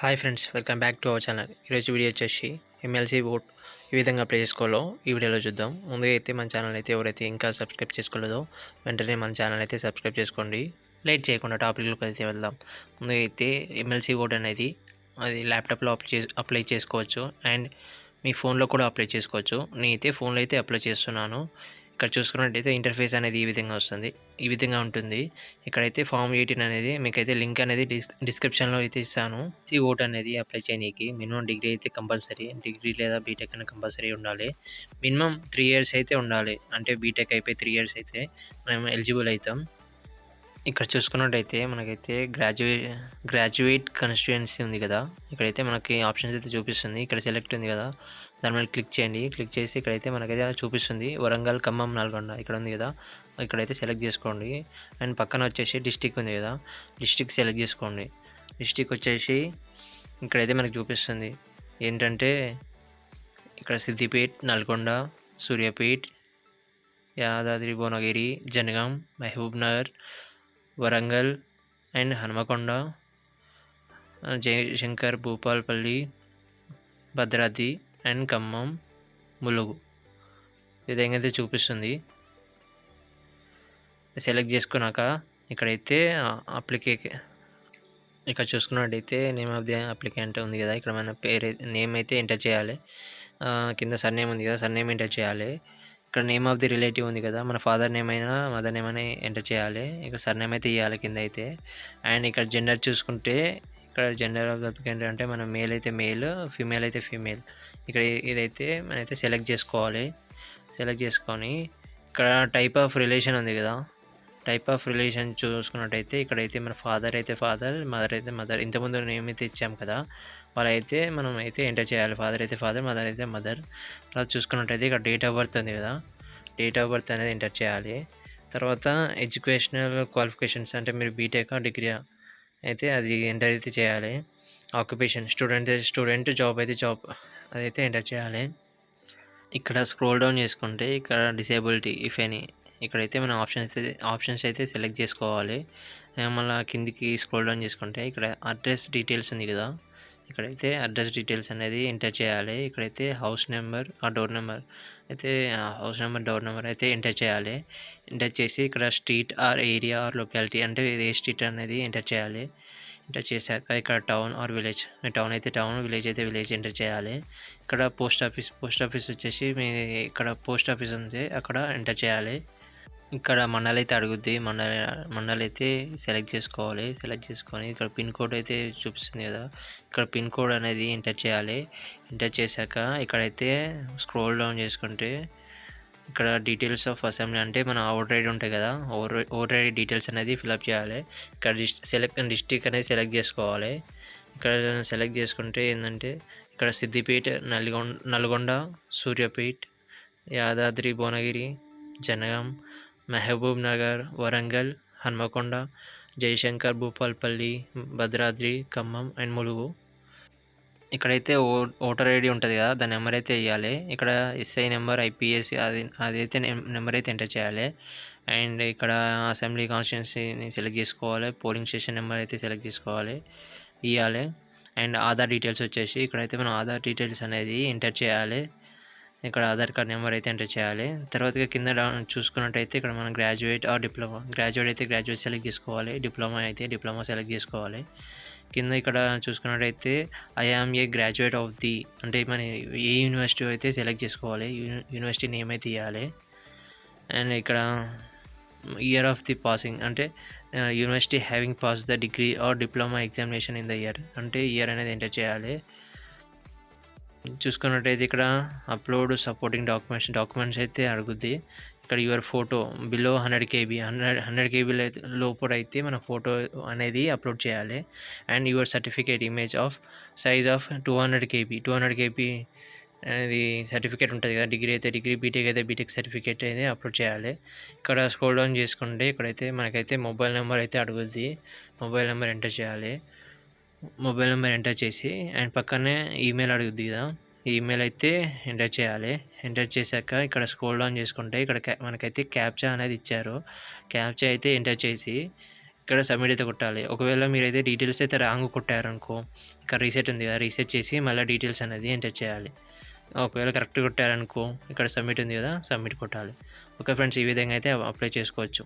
Hi friends, welcome back to our channel. ఈరోజు video వచ్చేసి MLC vote ఏ విధంగా apply చేసుకోవాలో ఈ వీడియోలో చూద్దాం. ముందుగా అయితే మన ఛానల్ అయితే ఎవరైతే ఇంకా సబ్స్క్రైబ్ చేసుకోలేదో వెంటనే మన ఛానల్ అయితే సబ్స్క్రైబ్ చేసుకోండి. లేట్ చేయకుండా టాపిక్లోకి అయితే వెళ్దాం. ముందుగా అయితే ఎమ్మెల్సీ ఓట్ అనేది అది ల్యాప్టాప్లో అప్లై చేసుకోవచ్చు అండ్ మీ ఫోన్లో కూడా అప్లై చేసుకోవచ్చు. నేనైతే ఫోన్లో అయితే అప్లై చేస్తున్నాను. ఇక్కడ చూసుకున్నట్టయితే ఇంటర్ఫేస్ అనేది ఈ విధంగా వస్తుంది, ఈ విధంగా ఉంటుంది. ఇక్కడైతే ఫామ్ 18 అనేది మీకైతే లింక్ అనేది డిస్క్రిప్షన్లో అయితే ఇస్తాను. ఈ ఓట్ అనేది అప్లై చేయడానికి మినిమం డిగ్రీ అయితే కంపల్సరీ, డిగ్రీ లేదా బీటెక్ అని కంపల్సరీ ఉండాలి. మినిమం 3 ఇయర్స్ అయితే ఉండాలి. అంటే బీటెక్ అయిపోయి 3 ఇయర్స్ అయితే మనం ఎలిజిబుల్ అవుతాం. ఇక్కడ చూసుకున్నట్టయితే మనకైతే గ్రాడ్యుయేట్ కాన్స్టిట్యుయెన్సీ ఉంది కదా, ఇక్కడైతే మనకి ఆప్షన్స్ అయితే చూపిస్తుంది. ఇక్కడ సెలెక్ట్ ఉంది కదా, దాని మీద క్లిక్ చేయండి. క్లిక్ చేసి ఇక్కడైతే మనకైతే చూపిస్తుంది వరంగల్, ఖమ్మం, నల్గొండ ఇక్కడ ఉంది కదా, ఇక్కడైతే సెలెక్ట్ చేసుకోండి. అండ్ పక్కన వచ్చేసి డిస్టిక్ ఉంది కదా, డిస్టిక్ సెలెక్ట్ చేసుకోండి. డిస్టిక్ వచ్చేసి ఇక్కడైతే మనకు చూపిస్తుంది ఏంటంటే ఇక్కడ సిద్దిపేట్, నల్గొండ, సూర్యాపేట్, యాదాద్రి భువనగిరి, జనగాం, మహబూబ్ నగర్, వరంగల్ అండ్ హనుమకొండ, జయశంకర్, భూపాల్పల్లి, భద్రాద్రి అండ్ ఖమ్మం, ములుగు విధంగా అయితే చూపిస్తుంది. సెలెక్ట్ చేసుకున్నాక ఇక్కడైతే ఇక్కడ చూసుకున్నట్టయితే నేమ్ ఆఫ్ ది అప్లికెంట్ ఉంది కదా, ఇక్కడ మన పేరు నేమ్ అయితే ఎంటర్ చేయాలి. కింద సర్నేమ్ ఉంది కదా, సర్నేమ్ ఎంటర్ చేయాలి. ఇక్కడ నేమ్ ఆఫ్ ది రిలేటివ్ ఉంది కదా, మన ఫాదర్ నేమ్ అయినా మదర్ నేమ్ అని ఎంటర్ చేయాలి. ఇక్కడ సర్నేమ్ అయితే ఇవ్వాలి కింద అయితే. అండ్ ఇక్కడ జెండర్ చూసుకుంటే ఇక్కడ జెండర్ ఆఫ్ ది అప్లికెంట్ అంటే మన మేల్ అయితే మేల్, ఫీమేల్ అయితే ఫీమేల్. ఇక్కడ ఇదైతే మనమైతే సెలెక్ట్ చేసుకోవాలి. సెలెక్ట్ చేసుకొని ఇక్కడ టైప్ ఆఫ్ రిలేషన్ ఉంది కదా, టైప్ ఆఫ్ రిలేషన్ చూసుకున్నట్టయితే ఇక్కడైతే మన ఫాదర్ అయితే ఫాదర్, మదర్ అయితే మదర్. ఇంతకుముందు నేమ్ అయితే ఇచ్చాం కదా, వాళ్ళైతే మనం అయితే ఎంటర్ చేయాలి. ఫాదర్ అయితే ఫాదర్, మదర్ అయితే మదర్. అలా చూసుకున్నట్టయితే ఇక్కడ డేట్ ఆఫ్ బర్త్ ఉంది కదా, డేట్ ఆఫ్ బర్త్ అనేది ఎంటర్ చేయాలి. తర్వాత ఎడ్యుకేషనల్ క్వాలిఫికేషన్స్ అంటే మీరు బీటెక్ డిగ్రీ అయితే అది ఎంటర్ అయితే చేయాలి. ఆక్యుపేషన్ స్టూడెంట్, జాబ్ అయితే జాబ్ అదైతే ఎంటర్ చేయాలి. ఇక్కడ స్క్రోల్ డౌన్ చేసుకుంటే ఇక్కడ డిసేబిలిటీ ఇఫ్ ఎనీ, ఇక్కడైతే మనం ఆప్షన్స్ అయితే సెలెక్ట్ చేసుకోవాలి. మళ్ళీ కిందికి స్క్రోల్ డౌన్ చేసుకుంటే ఇక్కడ అడ్రస్ డీటెయిల్స్ ఉంది కదా, ఇక్కడైతే అడ్రస్ డీటెయిల్స్ అనేది ఎంటర్ చేయాలి. ఇక్కడైతే హౌస్ నెంబర్ ఆ డోర్ నెంబర్ అయితే డోర్ నెంబర్ అయితే ఎంటర్ చేయాలి. ఎంటర్ చేసి ఇక్కడ street or area or locality అంటే ఏ స్ట్రీట్ అనేది ఎంటర్ చేయాలి. ఎంటర్ చేశాక ఇక్కడ టౌన్ ఆర్ విలేజ్, టౌన్ అయితే టౌన్, విలేజ్ అయితే విలేజ్ ఎంటర్ చేయాలి. ఇక్కడ పోస్ట్ ఆఫీస్ వచ్చేసి మీ ఇక్కడ పోస్ట్ ఆఫీస్ ఉంది అక్కడ ఎంటర్ చేయాలి. ఇక్కడ మండల్ అయితే అడుగుద్ది, మండల్ అయితే సెలెక్ట్ చేసుకోవాలి. సెలెక్ట్ చేసుకొని ఇక్కడ పిన్ కోడ్ అయితే చూపిస్తుంది కదా, ఇక్కడ పిన్ కోడ్ అనేది ఎంటర్ చేయాలి. ఎంటర్ చేశాక ఇక్కడైతే స్క్రోల్ డౌన్ చేసుకుంటే ఇక్కడ డీటెయిల్స్ ఆఫ్ అసెంబ్లీ అంటే మన ఓటర్ ఐడి ఉంటాయి కదా, ఓటర్ ఐడి డీటెయిల్స్ అనేది ఫిలప్ చేయాలి. ఇక్కడ డిస్టిక్ అనేది సెలెక్ట్ చేసుకోవాలి. ఇక్కడ సెలెక్ట్ చేసుకుంటే ఏంటంటే ఇక్కడ సిద్దిపేట, నల్గొండ, సూర్యాపేట్, యాదాద్రి భువనగిరి, జనగాం, మహబూబ్ నగర్, వరంగల్, హన్మకొండ, జయశంకర్, భూపాల్పల్లి, భద్రాద్రి, ఖమ్మం అండ్ ములుగు. ఇక్కడైతే ఓటర్ ఐడి ఉంటుంది కదా, దాని నెంబర్ అయితే ఇవ్వాలి. ఇక్కడ ఎస్ఐ నెంబర్, ఐపీఎస్ అదైతే నెంబర్ అయితే ఎంటర్ చేయాలి. అండ్ ఇక్కడ అసెంబ్లీ కాన్స్టిట్యున్సీని సెలెక్ట్ చేసుకోవాలి. పోలింగ్ స్టేషన్ నెంబర్ అయితే సెలెక్ట్ చేసుకోవాలి, ఇవ్వాలి. అండ్ ఆధార్ డీటెయిల్స్ వచ్చేసి ఇక్కడైతే మనం ఆధార్ డీటెయిల్స్ అనేది ఎంటర్ చేయాలి. ఇక్కడ ఆధార్ కార్డ్ నెంబర్ అయితే ఎంటర్ చేయాలి. తర్వాత కింద చూసుకున్నట్టయితే ఇక్కడ మనం గ్రాడ్యుయేట్ ఆర్ డిప్లొమా, గ్రాడ్యుయేట్ అయితే గ్రాడ్యుయేట్ సెలెక్ట్ చేసుకోవాలి, డిప్లొమా అయితే డిప్లొమా సెలెక్ట్ చేసుకోవాలి. కింద ఇక్కడ చూసుకున్నట్టయితే I am a graduate of the అంటే మన ఏ యూనివర్సిటీ అయితే సెలెక్ట్ చేసుకోవాలి, యూనివర్సిటీ నేమ్ అయితే ఇవ్వాలి. అండ్ ఇక్కడ ఇయర్ ఆఫ్ ది పాసింగ్ అంటే university having pass the degree or diploma examination in the year అంటే ఇయర్ అనేది ఎంటర్ చేయాలి. చూసుకున్నట్టయితే ఇక్కడ అప్లోడ్ సపోర్టింగ్ డాక్యుమెంట్స్ అయితే అడుగుద్ది. ఇక్కడ your photo below 100 KB 100 KB లోపల అయితే మన ఫోటో అనేది అప్లోడ్ చేయాలి. And your certificate image of size of 200 KB అనేది సర్టిఫికేట్ ఉంటుంది కదా, డిగ్రీ అయితే డిగ్రీ, బీటెక్ అయితే బీటెక్ సర్టిఫికేట్ అయితే అప్లోడ్ చేయాలి. ఇక్కడ స్క్రోల్ డౌన్ చేసుకుంటే ఇక్కడైతే మనకైతే మొబైల్ నెంబర్ అయితే అడుగుద్ది, మొబైల్ నెంబర్ ఎంటర్ చేయాలి. మొబైల్ నెంబర్ ఎంటర్ చేసి అండ్ పక్కనే ఈమెయిల్ అడుగుద్ది కదా, ఈమెయిల్ అయితే ఎంటర్ చేయాలి. ఎంటర్ చేశాక ఇక్కడ స్క్రోల్ డౌన్ చేసుకుంటే ఇక్కడ మనకైతే క్యాప్చా అనేది ఇచ్చారు. క్యాప్చా అయితే ఎంటర్ చేసి ఇక్కడ సబ్మిట్ అయితే కొట్టాలి. ఒకవేళ మీరైతే డీటెయిల్స్ అయితే రాంగ్ కొట్టారనుకో, ఇక్కడ రీసెట్ ఉంది కదా, రీసెట్ చేసి మళ్ళీ డీటెయిల్స్ అనేది ఎంటర్ చేయాలి. ఒకవేళ కరెక్ట్ కొట్టారనుకో, ఇక్కడ సబ్మిట్ ఉంది కదా, సబ్మిట్ కొట్టాలి. ఓకే ఫ్రెండ్స్, ఈ విధంగా అయితే అప్లై చేసుకోవచ్చు.